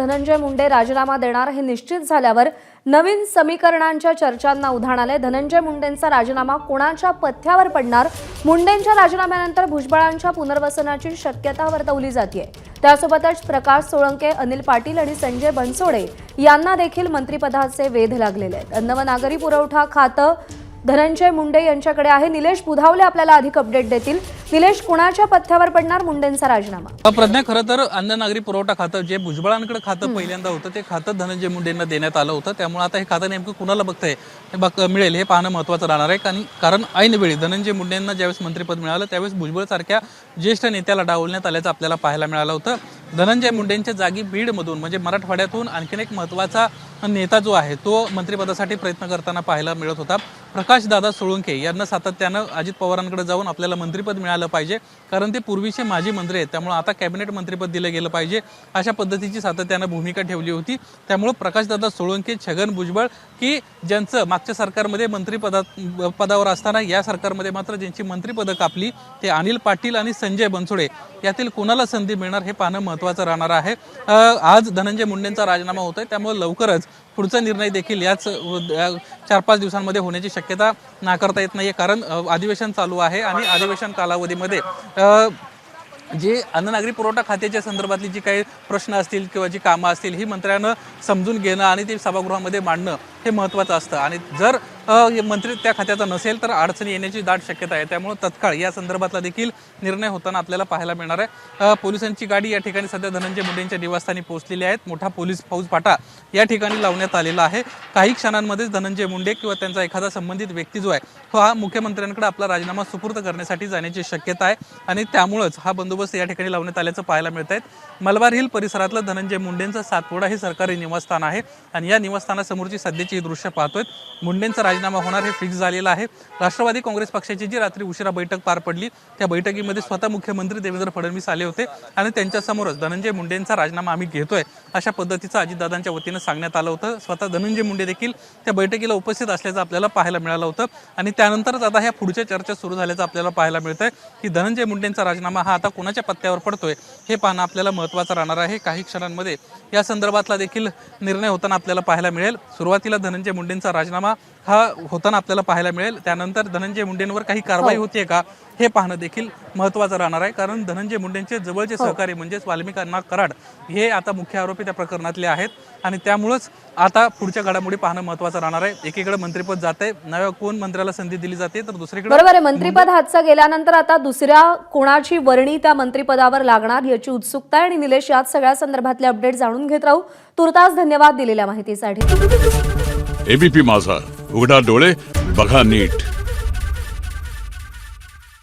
धनंजय मुंडे राजीनामा देणार हे निश्चित झाल्यावर नवीन समीकरणांच्या चर्चांना उधाण आले। धनंजय मुंडेंचा राजीनामा कोणाच्या पथ्यावर पडणार? मुंडेंच्या राजीनाम्यानंतर भुजबळांच्या पुनर्वसनाची शक्यता वर्तवली जाते। त्यासोबतच प्रकाश सोळंके, अनिल पाटील आणि संजय बनसोडे यांना देखील मंत्रिपदाचे वेध लागलेले आहेत। अन्न व नागरी पुरवठा खातं धनंजय मुंडे यांच्याकडे आहे। निलेश बुधावले आपल्याला अधिक अपडेट देतील। निलेश, कुणाच्या पथ्यावर पडणार मुंडेंचा राजीनामा? प्रज्ञा, खरं तर अन्न नागरी पुरवठा खातं जे भुजबळांकडे खातं पहिल्यांदा होतं ते खातं धनंजय मुंडेंना देण्यात आलं होतं। त्यामुळे आता हे खातं नेमकं कुणाला मिळेल हे पाहणं महत्त्वाचं राहणार आहे। कारण ऐनवेळी धनंजय मुंडेंना ज्यावेळेस मंत्रिपद मिळालं त्यावेळेस भुजबळसारख्या ज्येष्ठ नेत्याला डावलण्यात आल्याचं आपल्याला पाहायला मिळालं होतं। धनंजय मुंडेंच्या जागी बीडमधून म्हणजे मराठवाड्यातून आणखीन एक महत्त्वाचा नेता जो आहे तो मंत्रिपदासाठी प्रयत्न करताना पाहायला मिळत होता। प्रकाश दादा सोळंके यांना सातत्यानं अजित पवारांकडे जाऊन आपल्याला मंत्रिपद मिळालं पाहिजे, कारण ते पूर्वीचे माजी मंत्री आहेत, त्यामुळे आता कॅबिनेट मंत्रिपद दिलं गेलं पाहिजे अशा पद्धतीची सातत्यानं भूमिका ठेवली होती। त्यामुळे प्रकाशदादा सोळंके, छगन भुजबळ की ज्यांचं मागच्या सरकारमध्ये पदावर असताना या सरकारमध्ये मात्र ज्यांची मंत्रिपदं कापली ते अनिल पाटील आणि संजय बनसोडे यातील कोणाला संधी मिळणार हे पाहणं महत्त्वाचं राहणार आहे। आज धनंजय मुंडेंचा राजीनामा होतोय, त्यामुळे लवकरच पुढचा निर्णय देखील याच 4-5 दिवसांमध्ये होण्याची शक्यता नाकारता येत नाहीये। कारण अधिवेशन चालू आहे आणि अधिवेशन कालावधीमध्ये जे अन्न नागरी पुरवठा खात्याच्या संदर्भातली जी काही प्रश्न असतील किंवा जी कामं असतील ही मंत्र्यांना समजून घेणं आणि ती सभागृहामध्ये मांडणं हे महत्त्वाचं असतं। आणि जर मंत्री त्या खात्याचा नसेल तर अडचणी येण्याची दाट शक्यता आहे। त्यामुळे तत्काळ या संदर्भातला देखील निर्णय होताना आपल्याला पाहायला मिळणार आहे। पोलिसांची गाडी या ठिकाणी सध्या धनंजय मुंडेंच्या निवासस्थानी पोहोचलेली आहेत। मोठा पोलीस फौजफाटा या ठिकाणी लावण्यात आलेला आहे। काही क्षणांमध्येच धनंजय मुंडे किंवा त्यांचा एखादा संबंधित व्यक्ती जो आहे तो हा मुख्यमंत्र्यांकडे आपला राजीनामा सुपूर्द करण्यासाठी जाण्याची शक्यता आहे आणि त्यामुळेच हा बंदोबस्त या ठिकाणी लावण्यात आल्याचं पाहायला मिळत आहे। मलबार हिल परिसरातलं धनंजय मुंडेंचं सातपुडा हे सरकारी निवासस्थान आहे आणि या निवासस्थानासमोरची सध्याची दृश्य पाहतोय। मुंडेंचा राजीनामा होणार हे फिक्स झालेलं आहे। राष्ट्रवादी काँग्रेस पक्षाची जी रात्री उशिरा बैठक पार पडली त्या बैठकीमध्ये स्वतः मुख्यमंत्री देवेंद्र फडणवीस आले होते आणि त्यांच्यासमोरच धनंजय मुंडेंचा राजीनामा आम्ही घेतोय अशा पद्धतीचं अजितदादांच्या वतीनं सांगण्यात आलं होतं। स्वतः धनंजय मुंडे देखील त्या बैठकीला उपस्थित असल्याचं आपल्याला पाहायला मिळालं होतं आणि त्यानंतरच आता ह्या पुढच्या चर्चा सुरू झाल्याचं आपल्याला पाहायला मिळतंय की धनंजय मुंडेंचा राजीनामा हा आता कोणाच्या पत्त्यावर पडतोय हे पाहणं आपल्याला महत्त्वाचं राहणार आहे। काही क्षणांमध्ये या संदर्भातला देखील निर्णय होताना आपल्याला पाहायला मिळेल। सुरुवातीला धनंजय मुंडेंचा राजीनामा हा होताना आपल्याला पाहायला मिळेल, त्यानंतर धनंजय मुंडेंवर काही कारवाई होतीये का हे पाहणं देखील महत्त्वाचं राहणार आहे। कारण धनंजय मुंडेंचे जवळचे सहकारी म्हणजेच वाल्मिक अण्णा कराड हे आता मुख्य आरोपी त्या प्रकरणातले आहेत आणि त्यामुळेच आता पुढच्या घडामोडी पाहणं महत्त्वाचं राहणार आहे। एकीकडे मंत्रिपद जाते, नव्या कोण मंत्र्याला संधी दिली जाते, तर दुसरीकडे बरोबर आहे, मंत्रिपद हातचं गेल्यानंतर आता दुसऱ्या कोणाची वर्णी त्या मंत्रिपदावर लागणार याची उत्सुकता आहे। आणि निलेश, यात सगळ्या संदर्भातले अपडेट जाणून घेत राहू। तुर्तास धन्यवाद दिलेल्या माहितीसाठी। एबीपी माझा, उघडा डोळे बघा नीट।